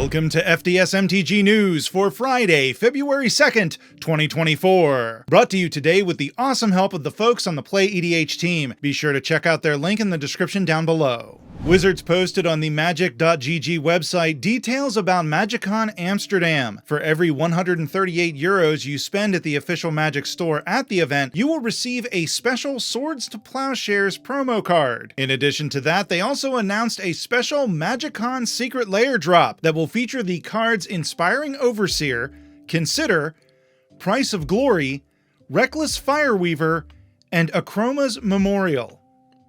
Welcome to FDSMTG News for Friday, February 2nd, 2024. Brought to you today with the awesome help of the folks on the PlayEDH team. Be sure to check out their link in the description down below. Wizards posted on the magic.gg website details about Magicon Amsterdam. For every 138 euros you spend at the official Magic store at the event, you will receive a special Swords to Plowshares promo card. In addition to that, they also announced a special Magicon Secret Lair drop that will feature the cards Inspiring Overseer, Consider, Price of Glory, Reckless Fireweaver, and Akroma's Memorial.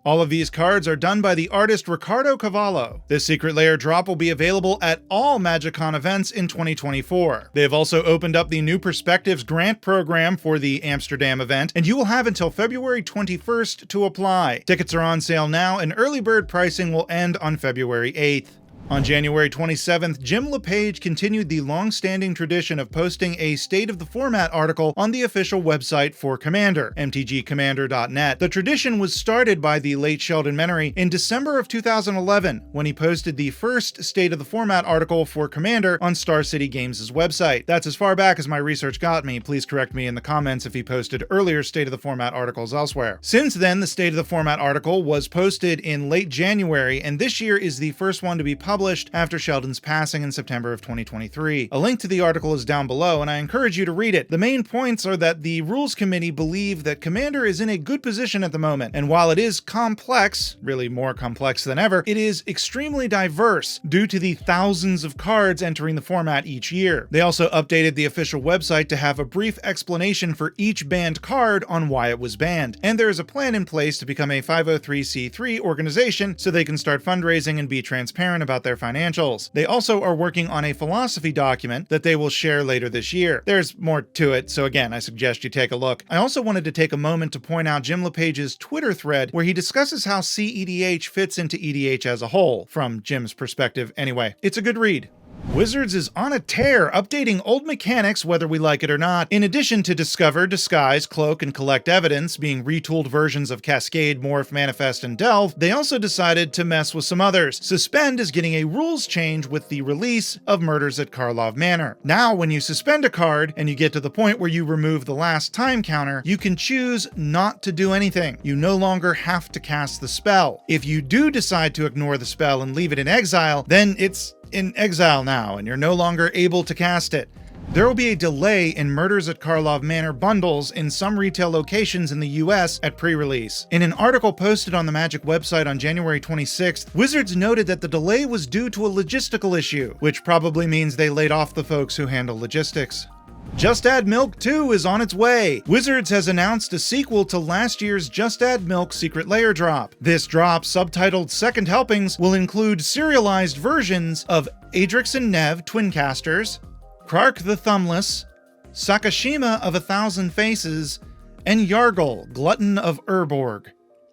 All of these cards are done by the artist Ricardo Cavallo. This Secret Lair drop will be available at all Magicon events in 2024. They have also opened up the New Perspectives grant program for the Amsterdam event, and you will have until February 21st to apply. Tickets are on sale now, and early bird pricing will end on February 8th. On January 27th, Jim LePage continued the long-standing tradition of posting a State of the Format article on the official website for Commander, mtgcommander.net. The tradition was started by the late Sheldon Menery in December of 2011, when he posted the first State of the Format article for Commander on Star City Games' website. That's as far back as my research got me. Please correct me in the comments if he posted earlier State of the Format articles elsewhere. Since then, the State of the Format article was posted in late January, and this year is the first one to be published after Sheldon's passing in September of 2023. A link to the article is down below, and I encourage you to read it. The main points are that the Rules Committee believe that Commander is in a good position at the moment, and while it is complex, really more complex than ever, it is extremely diverse due to the thousands of cards entering the format each year. They also updated the official website to have a brief explanation for each banned card on why it was banned, and there is a plan in place to become a 503c3 organization so they can start fundraising and be transparent about their financials. They also are working on a philosophy document that they will share later this year. There's more to it, so again, I suggest you take a look. I also wanted to take a moment to point out Jim LePage's Twitter thread where he discusses how CEDH fits into EDH as a whole, from Jim's perspective anyway. It's a good read. Wizards is on a tear, updating old mechanics whether we like it or not. In addition to Discover, Disguise, Cloak, and Collect Evidence being retooled versions of Cascade, Morph, Manifest, and Delve, they also decided to mess with some others. Suspend is getting a rules change with the release of Murders at Carav Manor. Now, when you suspend a card, and you get to the point where you remove the last time counter, you can choose not to do anything. You no longer have to cast the spell. If you do decide to ignore the spell and leave it in exile, then it's in exile now, and you're no longer able to cast it. There will be a delay in Murders at Carav Manor bundles in some retail locations in the US at pre-release. In an article posted on the Magic website on January 26th, Wizards noted that the delay was due to a logistical issue, which probably means they laid off the folks who handle logistics. Just Add Milk 2 is on its way. Wizards has announced a sequel to last year's Just Add Milk Secret Lair drop. This drop, subtitled Second Helpings, will include serialized versions of Adrix and Nev, Twin Casters, Krark the Thumbless, Sakashima of 1,000 Faces, and Yargle, Glutton of Urborg.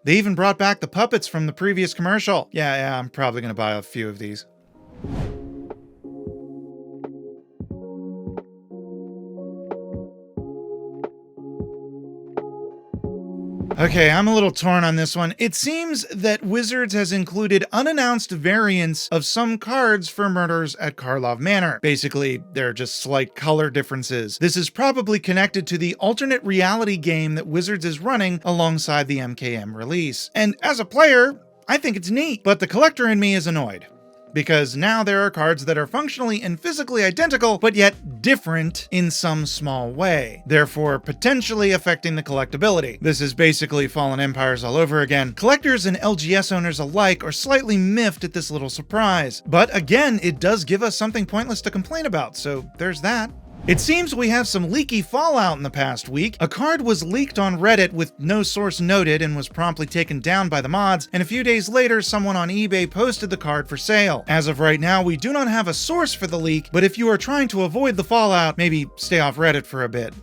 They even brought back the puppets from the previous commercial. Yeah, I'm probably gonna buy a few of these. Okay, I'm a little torn on this one. It seems that Wizards has included unannounced variants of some cards for Murders at Carav Manor. Basically, they're just slight color differences. This is probably connected to the alternate reality game that Wizards is running alongside the MKM release. And as a player, I think it's neat, but the collector in me is annoyed, because now there are cards that are functionally and physically identical, but yet different in some small way, therefore potentially affecting the collectability. This is basically Fallen Empires all over again. Collectors and LGS owners alike are slightly miffed at this little surprise, but again, it does give us something pointless to complain about, so there's that. It seems we have some leaky fallout in the past week. A card was leaked on Reddit with no source noted and was promptly taken down by the mods, and a few days later someone on eBay posted the card for sale. As of right now, we do not have a source for the leak, but if you are trying to avoid the fallout, maybe stay off Reddit for a bit.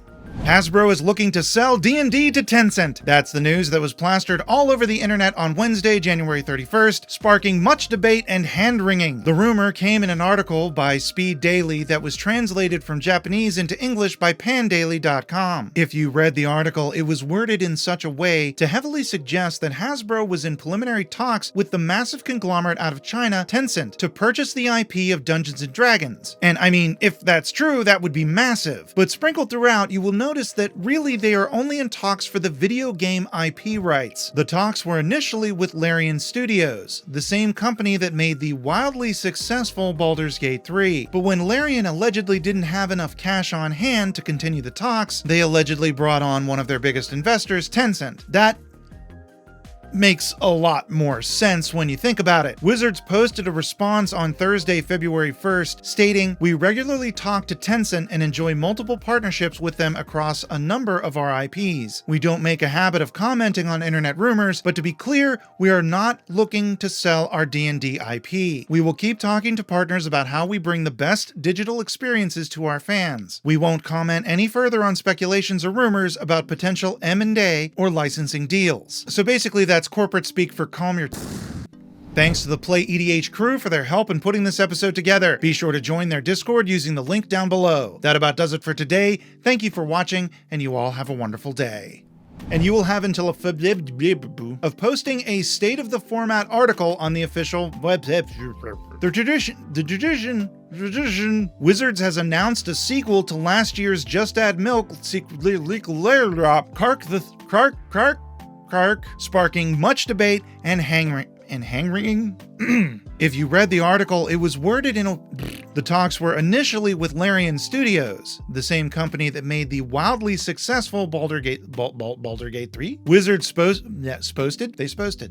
Hasbro is looking to sell D&D to Tencent. That's the news that was plastered all over the internet on Wednesday, January 31st, sparking much debate and hand-wringing. The rumor came in an article by Speed Daily that was translated from Japanese into English by pandaily.com. If you read the article, it was worded in such a way to heavily suggest that Hasbro was in preliminary talks with the massive conglomerate out of China, Tencent, to purchase the IP of Dungeons & Dragons. And I mean, if that's true, that would be massive. But sprinkled throughout, you will notice that really they are only in talks for the video game IP rights. The talks were initially with Larian Studios, the same company that made the wildly successful Baldur's Gate 3. But when Larian allegedly didn't have enough cash on hand to continue the talks, they allegedly brought on one of their biggest investors, Tencent. That makes a lot more sense when you think about it. Wizards posted a response on Thursday, February 1st, stating, "We regularly talk to Tencent and enjoy multiple partnerships with them across a number of our IPs. We don't make a habit of commenting on internet rumors, but to be clear, we are not looking to sell our D&D IP. We will keep talking to partners about how we bring the best digital experiences to our fans. We won't comment any further on speculations or rumors about potential M&A or licensing deals." So basically that's corporate speak for calm your... Thanks to the PlayEDH crew for their help in putting this episode together. Be sure to join their Discord using the link down below. That about does it for today. Thank you for watching, and you all have a wonderful day. And you will have until of posting a state of the format article on the official website. Wizards has announced a sequel to last year's Just Add Milk Kark, sparking much debate and hand-wringing. If you read the article, it was worded in a... The talks were initially with Larian Studios, the same company that made the wildly successful Baldur's Gate 3. Wizards posted.